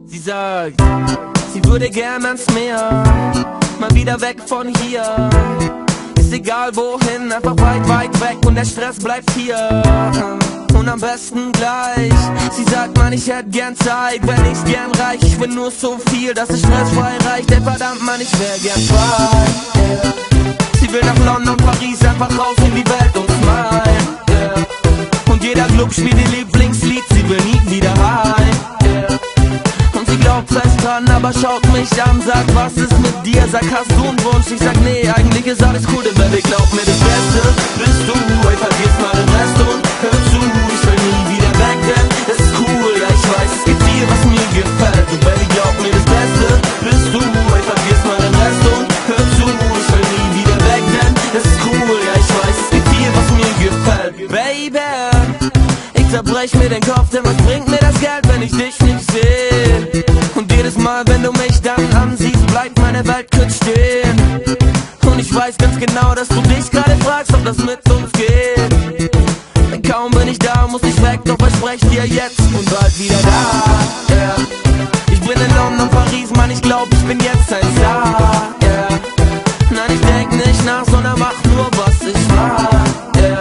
Sie sagt, sie würde gern ans Meer, mal wieder weg von hier. Ist egal wohin, einfach weit, weit weg und der Stress bleibt hier. Und am besten gleich. Sie sagt, Mann, ich hätte gern Zeit, wenn ich's gern reich. Ich will nur so viel, dass es stressfrei reicht. Ey, verdammt, Mann, ich wär gern frei, yeah. Sie will nach London, Paris, einfach raus in die Welt und smile, yeah. Und jeder Club spielt ihr Lieblingslied, sie will nie wieder heim, yeah. Und sie glaubt fest dran, aber schaut mich an, sagt, was ist mit dir? Sag, hast du einen Wunsch? Ich sag, nee, eigentlich ist alles cool, denn Baby, glaub mir, das Beste bist du. Ey, vergiss mal den Rest und hör zu, ich will nie wieder weg, denn es ist cool, ja, ich weiß, es gibt viel, was mir gefällt. Und Baby, glaub mir, das Beste bist du. Ey, vergiss mal den Rest und hör zu, ich will nie wieder weg, denn es ist cool, ja, ich weiß, es gibt viel, was mir gefällt. Baby, ich zerbrech mir den Kopf, denn was bringt mir das Geld, wenn ich dich nicht sehe? Und jedes Mal, wenn du mich dann ansiehst, bleibt meine Welt kurz stehen. Und ich weiß ganz genau, dass du dich gerade fragst, ob das mit uns geht. Denn kaum bin ich da, muss ich weg, doch versprech dir jetzt und bald wieder da, yeah. Ich bin in London, Paris, Mann, ich glaub, ich bin jetzt ein Star, yeah. Nein, ich denk nicht nach, sondern mach nur, was ich mag, yeah.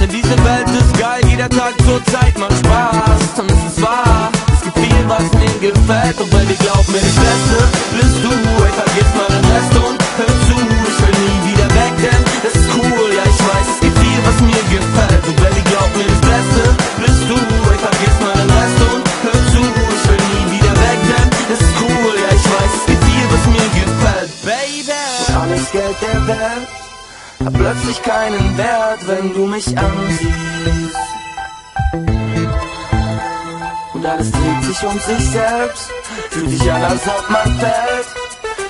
Denn diese Welt ist geil, jeder Tag zur Zeit macht Spaß. Und es ist wahr, es gibt viel, was mir gefällt. Und Baby, glaub mir, das Beste bist du. Ey, vergiss mal den Rest und hör zu, ich will nie wieder weg, denn es ist cool, ja, ich weiß, es gibt viel, was mir gefällt. Und Baby, glaub mir, das Beste bist du. Ey, vergiss mal den Rest und hör zu, ich will nie wieder weg, denn es ist cool, ja, ich weiß, es gibt viel, was mir gefällt. Baby, und alles Geld der Welt hat plötzlich keinen Wert, wenn du mich ansiehst. Und alles dreht sich um sich selbst, fühlt sich an, als ob man fällt.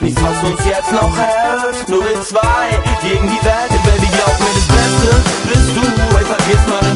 Nichts, was uns jetzt noch hält, nur wir zwei gegen die Welt. Und Baby, glaub mir, das Beste bist du. Ey, vergiss mal den